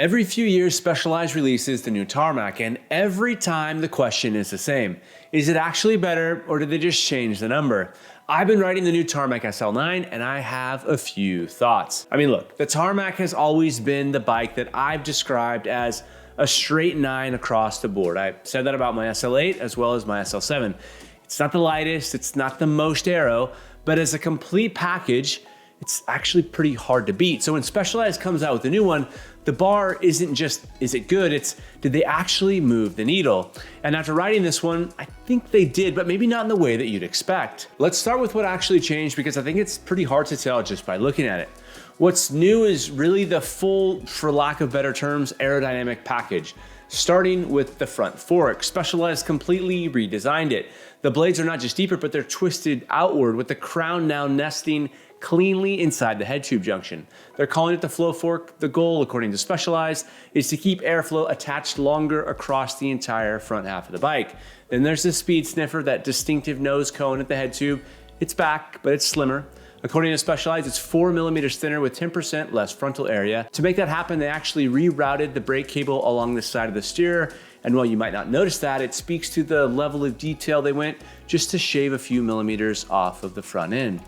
Every few years, Specialized releases the new Tarmac, and every time the question is the same. Is it actually better, or did they just change the number? I've been riding the new Tarmac SL9, and I have a few thoughts. I mean, look, the Tarmac has always been the bike that I've described as a straight 9 across the board. I said that about my SL8 as well as my SL7. It's not the lightest, it's not the most aero, but as a complete package, it's actually pretty hard to beat. So when Specialized comes out with a new one, the bar isn't just, is it good? It's, did they actually move the needle? And after riding this one, I think they did, but maybe not in the way that you'd expect. Let's start with what actually changed, because I think it's pretty hard to tell just by looking at it. What's new is really the full, for lack of better terms, aerodynamic package. Starting with the front fork, Specialized completely redesigned it. The blades are not just deeper, but they're twisted outward, with the crown now nesting cleanly inside the head tube junction. They're calling it the flow fork. The goal, according to Specialized, is to keep airflow attached longer across the entire front half of the bike. Then there's the speed sniffer, that distinctive nose cone at the head tube. It's back, but it's slimmer. According to Specialized, it's 4 millimeters thinner with 10% less frontal area. To make that happen, they actually rerouted the brake cable along the side of the steerer. And while you might not notice that, it speaks to the level of detail they went just to shave a few millimeters off of the front end.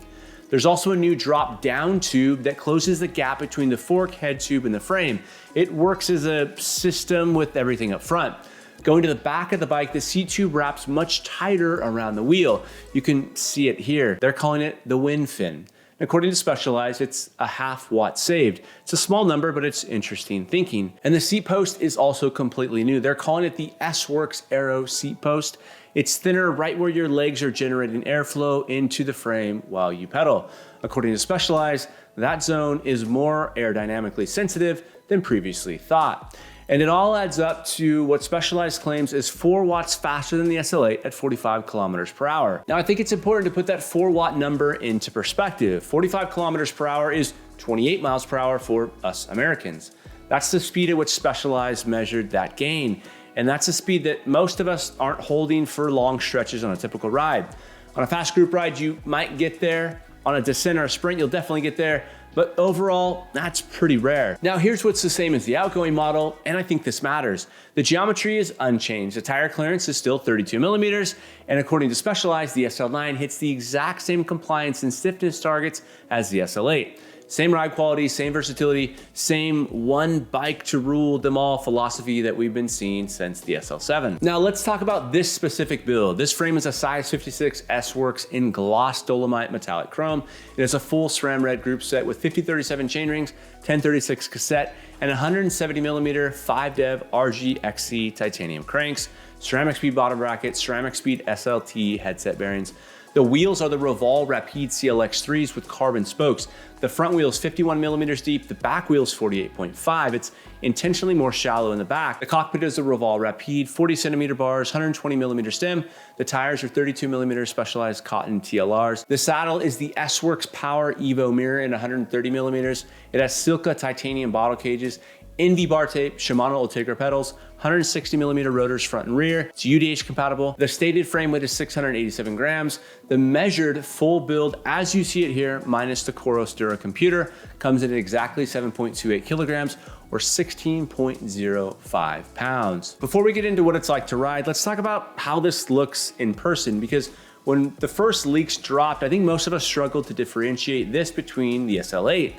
There's also a new drop down tube that closes the gap between the fork, head tube, and the frame. It works as a system with everything up front. Going to the back of the bike, the seat tube wraps much tighter around the wheel. You can see it here. They're calling it the wind fin. According to Specialized, it's a ½ watt saved. It's a small number, but it's interesting thinking. And the seat post is also completely new. They're calling it the S-Works Aero seat post. It's thinner right where your legs are generating airflow into the frame while you pedal. According to Specialized, that zone is more aerodynamically sensitive than previously thought. And it all adds up to what Specialized claims is 4 watts faster than the SL8 at 45 kilometers per hour. Now, I think it's important to put that 4 watt number into perspective. 45 kilometers per hour is 28 miles per hour for us Americans. That's the speed at which Specialized measured that gain. And that's a speed that most of us aren't holding for long stretches on a typical ride. On a fast group ride, you might get there. On a descent or a sprint, you'll definitely get there. But overall, that's pretty rare. Now here's what's the same as the outgoing model, and I think this matters. The geometry is unchanged. The tire clearance is still 32 millimeters, and according to Specialized, the SL9 hits the exact same compliance and stiffness targets as the SL8. Same ride quality, same versatility, same one bike to rule them all philosophy that we've been seeing since the SL7. Now let's talk about this specific build. This frame is a size 56 S-Works in gloss Dolomite metallic chrome. It has a full SRAM Red group set with 5037 chainrings, 1036 cassette, and 170 millimeter 5-dev RGXC Titanium cranks, CeramicSpeed bottom bracket, CeramicSpeed SLT headset bearings. The wheels are the Roval Rapide CLX IIIs with carbon spokes. The front wheel is 51 millimeters deep, the back wheel is 48.5. It's intentionally more shallow in the back. The cockpit is the Roval Rapide, 40 centimeter bars, 120 millimeter stem. The tires are 32 millimeter Specialized Cotton TLRs. The saddle is the S-Works Power Evo Mirror in 130 millimeters. It has Silca titanium bottle cages, Indy bar tape, Shimano Ultegra pedals, 160 millimeter rotors front and rear. It's UDH compatible. The stated frame weight is 687 grams. The measured full build, as you see it here, minus the Coros Dura computer, comes in at exactly 7.28 kilograms or 16.05 pounds. Before we get into what it's like to ride, let's talk about how this looks in person, because when the first leaks dropped, I think most of us struggled to differentiate this between the SL8.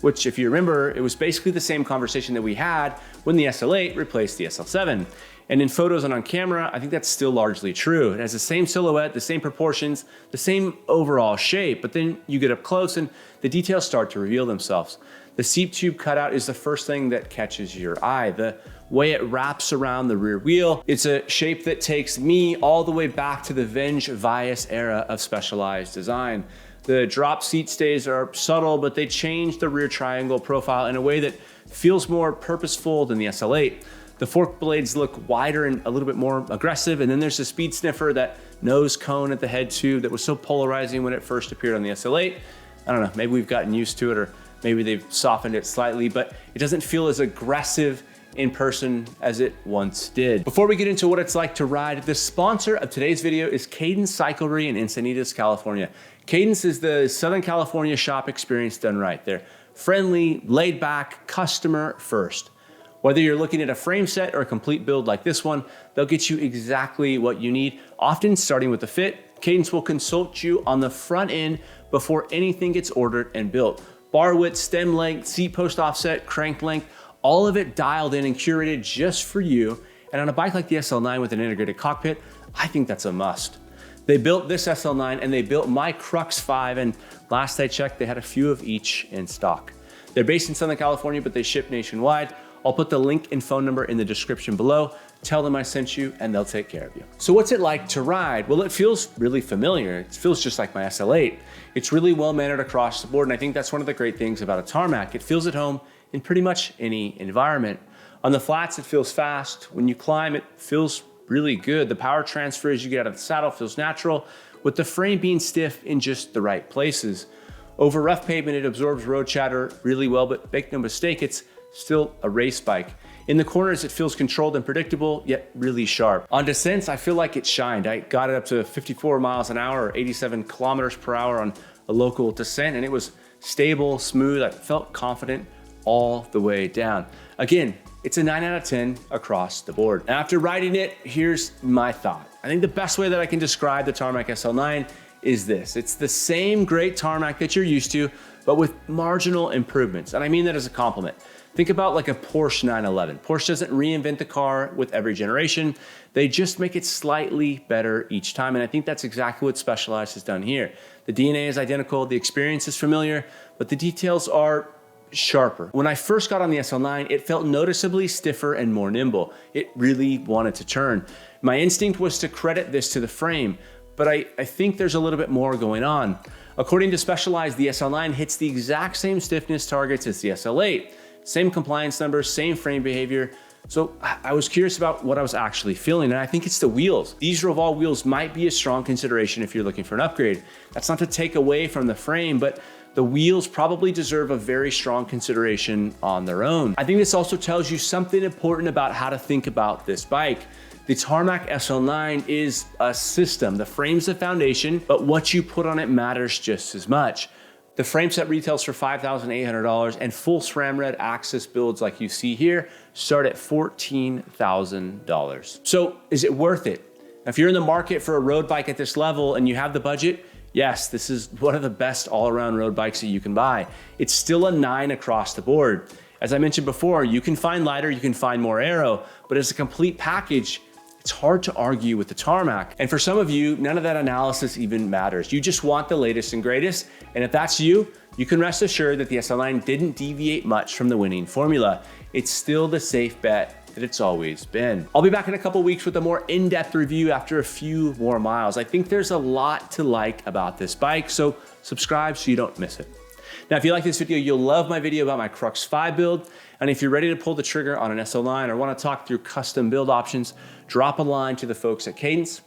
Which, if you remember, it was basically the same conversation that we had when the SL8 replaced the SL7. And in photos and on camera, I think that's still largely true. It has the same silhouette, the same proportions, the same overall shape, but then you get up close and the details start to reveal themselves. The seat tube cutout is the first thing that catches your eye. The way it wraps around the rear wheel, it's a shape that takes me all the way back to the Venge Vias era of Specialized design. The drop seat stays are subtle, but they change the rear triangle profile in a way that feels more purposeful than the SL8. The fork blades look wider and a little bit more aggressive, and then there's the speed sniffer, that nose cone at the head tube that was so polarizing when it first appeared on the SL8. I don't know, maybe we've gotten used to it, or maybe they've softened it slightly, but it doesn't feel as aggressive in person as it once did. Before we get into what it's like to ride, the sponsor of today's video is Cadence Cyclery in Encinitas, California. Cadence is the Southern California shop experience done right. They're friendly, laid back, customer first. Whether you're looking at a frame set or a complete build like this one, they'll get you exactly what you need, often starting with the fit. Cadence will consult you on the front end before anything gets ordered and built. Bar width, stem length, seat post offset, crank length, all of it dialed in and curated just for you. And on a bike like the SL9 with an integrated cockpit, I think that's a must. They built this SL9 and they built my Crux 5, and last I checked, they had a few of each in stock. They're based in Southern California, but they ship nationwide. I'll put the link and phone number in the description below. Tell them I sent you and they'll take care of you. So what's it like to ride? Well, it feels really familiar. It feels just like my SL8. It's really well mannered across the board, and I think that's one of the great things about a Tarmac. It feels at home in pretty much any environment. On the flats, it feels fast. When you climb, it feels really good. The power transfer as you get out of the saddle feels natural, with the frame being stiff in just the right places. Over rough pavement, it absorbs road chatter really well, but make no mistake, it's still a race bike. In the corners, it feels controlled and predictable, yet really sharp. On descents, I feel like it shined. I got it up to 54 miles an hour, or 87 kilometers per hour on a local descent, and it was stable, smooth. I felt confident all the way down. Again, it's a 9 out of 10 across the board. And after riding it, here's my thought. I think the best way that I can describe the Tarmac SL9 is this. It's the same great Tarmac that you're used to, but with marginal improvements. And I mean that as a compliment. Think about like a Porsche 911. Porsche doesn't reinvent the car with every generation. They just make it slightly better each time. And I think that's exactly what Specialized has done here. The DNA is identical, the experience is familiar, but the details are sharper. When I first got on the SL9, it felt noticeably stiffer and more nimble. It really wanted to turn. My instinct was to credit this to the frame, but I think there's a little bit more going on. According to Specialized, the SL9 hits the exact same stiffness targets as the SL8. Same compliance numbers, same frame behavior. So I was curious about what I was actually feeling, and I think it's the wheels. These Roval wheels might be a strong consideration if you're looking for an upgrade. That's not to take away from the frame, but the wheels probably deserve a very strong consideration on their own. I think this also tells you something important about how to think about this bike. The Tarmac SL9 is a system. The frame's the foundation, but what you put on it matters just as much. The frame set retails for $5,800, and full SRAM Red AXS builds like you see here start at $14,000. So is it worth it? If you're in the market for a road bike at this level and you have the budget, yes, this is one of the best all-around road bikes that you can buy. It's still a 9 across the board. As I mentioned before, you can find lighter, you can find more aero, but as a complete package, it's hard to argue with the Tarmac. And for some of you, none of that analysis even matters. You just want the latest and greatest. And if that's you, you can rest assured that the SL9 didn't deviate much from the winning formula. It's still the safe bet that it's always been. I'll be back in a couple weeks with a more in-depth review after a few more miles. I think there's a lot to like about this bike, so subscribe so you don't miss it. Now, if you like this video, you'll love my video about my Crux 5 build. And if you're ready to pull the trigger on an SL9 or want to talk through custom build options, drop a line to the folks at Cadence.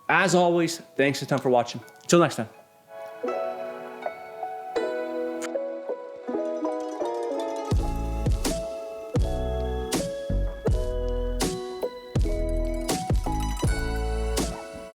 As always, thanks a ton for watching. Until next time.